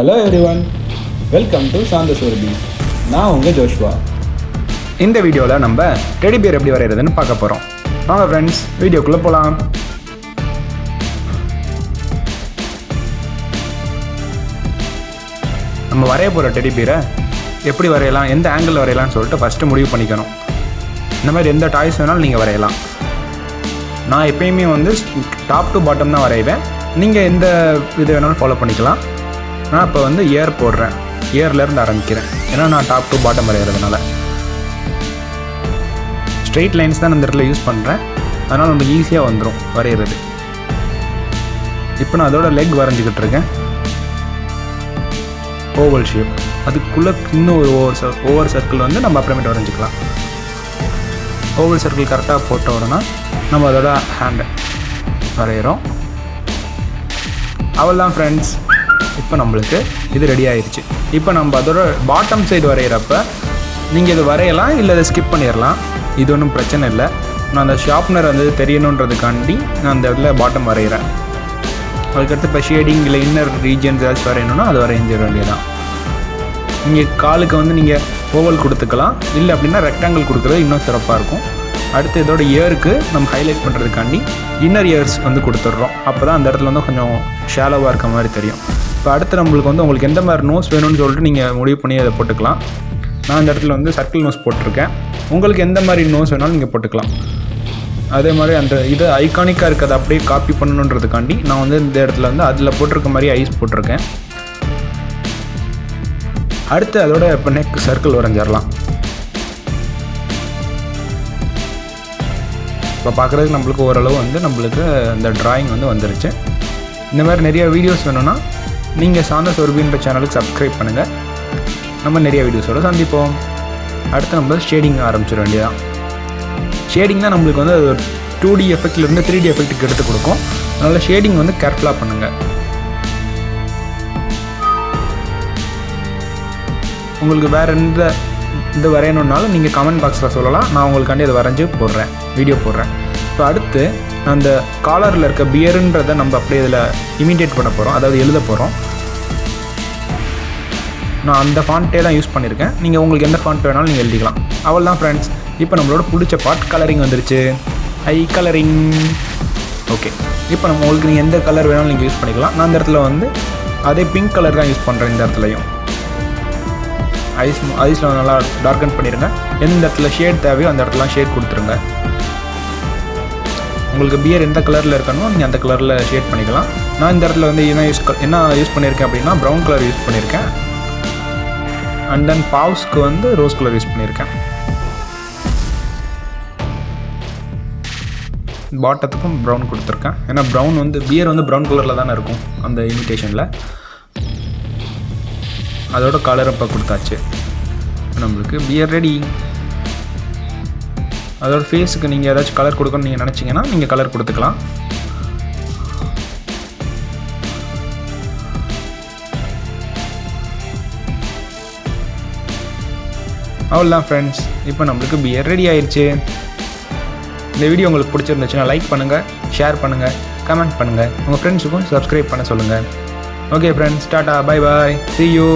Hello everyone, welcome to Sandha Shorubi. நான் உங்கள் Joshua. இந்த வீடியோவில் நம்ம டெடி பியர் எப்படி வரைகிறதுன்னு பார்க்க போகிறோம். வாங்க ஃப்ரெண்ட்ஸ், வீடியோக்குள்ளே போகலாம். நம்ம வரைய போகிற டெடி பியரை எப்படி வரையலாம், எந்த ஆங்கிளில் வரையலாம்னு சொல்லிட்டு ஃபஸ்ட்டு முடிவு பண்ணிக்கணும். இந்த மாதிரி எந்த டாய்ஸ் வேணாலும் நீங்கள் வரையலாம். நான் எப்பயுமே டாப் டு பாட்டம் தான் வரைவேன். நீங்கள் எந்த இது வேணாலும் ஃபாலோ பண்ணிக்கலாம். நான் இப்போ இயர் போடுறேன், இயர்லேருந்து ஆரம்பிக்கிறேன். ஏன்னா நான் டாப் டு பாட்டம் வரைகிறதுனால ஸ்ட்ரெயிட் லைன்ஸ் தான் இந்த இடத்துல யூஸ் பண்ணுறேன். அதனால் நமக்கு ஈஸியாக வந்துடும் வரைகிறது. இப்போ நான் அதோட லெக் வரைஞ்சிக்கிட்டு இருக்கேன். ஓவல் ஷேப், அதுக்குள்ளே இன்னும் ஒரு ஓவர் சர்க்கிள் நம்ம அப்புறமேட்டு வரைஞ்சிக்கலாம். ஓவல் சர்க்கிள் கரெக்டாக போட்ட உடனே நம்ம அதோட ஹேண்டை வரைகிறோம். அவ்வளோதான் ஃப்ரெண்ட்ஸ், இப்போ நம்மளுக்கு இது ரெடி ஆயிடுச்சு. இப்போ நம்ம அதோட பாட்டம் சைடு வரைகிறப்ப நீங்கள் இது வரையலாம், இல்லை இதை ஸ்கிப் பண்ணிடலாம். இது ஒன்றும் பிரச்சனை இல்லை. நான் அந்த ஷார்ப்னர் தெரியணுன்றதுக்காண்டி நான் அந்த இடத்துல பாட்டம் வரைகிறேன். அதுக்கடுத்து இப்போ ஷேடிங் இல்லை இன்னர் ரீஜன்ஸ் ஏதாச்சும் வரையணுன்னா அது வரைஞ்சிட வேண்டியதான். நீங்கள் காலுக்கு நீங்கள் ஓவல் கொடுத்துக்கலாம், இல்லை அப்படின்னா ரெக்டாங்கிள் கொடுக்குறது இன்னும் சிறப்பாக இருக்கும். அடுத்து இதோட இயருக்கு நம்ம ஹைலைட் பண்ணுறதுக்காண்டி இன்னர் இயர்ஸ் கொடுத்துட்றோம். அப்போ தான் அந்த இடத்துல கொஞ்சம் ஷாலோவாக இருக்க மாதிரி தெரியும். இப்போ அடுத்து நம்மளுக்கு உங்களுக்கு எந்த மாதிரி நோஸ் வேணும்னு சொல்லிட்டு நீங்கள் முடிவு பண்ணி அதை போட்டுக்கலாம். நான் இந்த இடத்துல சர்க்கிள் நோஸ் போட்டிருக்கேன். உங்களுக்கு எந்த மாதிரி நோஸ் வேணாலும் நீங்கள் போட்டுக்கலாம். அதே மாதிரி அந்த இது ஐகானிக்காக இருக்கிறத அப்படியே காப்பி பண்ணணுன்றதுக்காண்டி நான் இந்த இடத்துல அதில் போட்டிருக்க மாதிரி ஐஸ் போட்டிருக்கேன். அடுத்து அதோட இப்போ நெக் சர்க்கிள் வரைஞ்சிடலாம். இப்போ பார்க்குறதுக்கு நம்மளுக்கு ஓரளவு நம்மளுக்கு இந்த ட்ராயிங் வந்துருச்சு. இந்த மாதிரி நிறைய வீடியோஸ் வேணும்னா நீங்கள் சாந்தா ஷோருபின்ற சேனலுக்கு சப்ஸ்கிரைப் பண்ணுங்கள். நம்ம நிறைய வீடியோஸோடு சந்திப்போம். அடுத்து நம்ம ஷேடிங் ஆரம்பிச்சிட வேண்டியதான். ஷேடிங் தான் நம்மளுக்கு அது 2D எஃபெக்ட்லேருந்து 3D எஃபெக்ட்டுக்கு எடுத்து கொடுக்கும். அதனால் ஷேடிங் கேர்ஃபுல்லாக பண்ணுங்கள். உங்களுக்கு வேறு எந்த இது வரையணுன்னாலும் நீங்கள் கமெண்ட் பாக்ஸில் சொல்லலாம். நான் உங்களுக்காண்டி அதை வரைஞ்சி போடுறேன், வீடியோ போடுறேன். இப்போ அடுத்து அந்த காலரில் இருக்க பியருன்றதை நம்ம அப்படியே இதில் இமிடியேட் பண்ண போகிறோம், அதாவது எழுத போகிறோம். நான் அந்த ஃபாண்ட்டே தான் யூஸ் பண்ணியிருக்கேன். நீங்கள் உங்களுக்கு எந்த ஃபாண்ட் வேணாலும் நீங்கள் எழுதிக்கலாம். அவ்வளோதான் ஃப்ரெண்ட்ஸ், இப்போ நம்மளோட பிடிச்ச பார்ட் கலரிங் வந்துருச்சு. Colouring okay. இப்போ உங்களுக்கு நீங்கள் எந்த கலர் வேணாலும் நீங்கள் யூஸ் பண்ணிக்கலாம். நான் இந்த இடத்துல அதே பிங்க் கலர் தான் யூஸ் பண்ணுறேன். இந்த இடத்துலையும் ஐஸில் நல்லா டார்க்கன் பண்ணிடுங்க. எந்த இடத்துல ஷேட் தேவையோ அந்த இடத்துல ஷேட் கொடுத்துருங்க. உங்களுக்கு பியர் எந்த கலரில் இருக்கணுமோ நீங்கள் அந்த கலரில் ஷேட் பண்ணிக்கலாம். நான் இந்த இடத்துல என்ன யூஸ் பண்ணியிருக்கேன் அப்படின்னா ப்ரௌன் கலர் யூஸ் பண்ணியிருக்கேன். அண்ட் தென் பாவ்ஸ்க்கு ரோஸ் கலர் யூஸ் பண்ணியிருக்கேன். பாட்டத்துக்கும் ப்ரௌன் கொடுத்துருக்கேன். ஏன்னா ப்ரௌன் பியர் ப்ரௌன் கலரில் தானே இருக்கும் அந்த இமிட்டேஷனில். அதோட கலர் இப்போ கொடுத்தாச்சு. நம்மளுக்கு பியர் ரெடி. அதோட ஃபேஸுக்கு நீங்கள் ஏதாச்சும் கலர் கொடுக்கணும்னு நீங்கள் நினச்சிங்கன்னா நீங்கள் கலர் கொடுத்துக்கலாம். அவ்வளோதான் ஃப்ரெண்ட்ஸ், இப்போ நம்மளுக்கு பியர் ரெடி ஆயிடுச்சு. இந்த வீடியோ உங்களுக்கு பிடிச்சிருந்துச்சுன்னா லைக் பண்ணுங்கள், ஷேர் பண்ணுங்கள், கமெண்ட் பண்ணுங்கள். உங்கள் ஃப்ரெண்ட்ஸுக்கும் சப்ஸ்கிரைப் பண்ண சொல்லுங்கள். Okay friends, tata, bye bye, see you.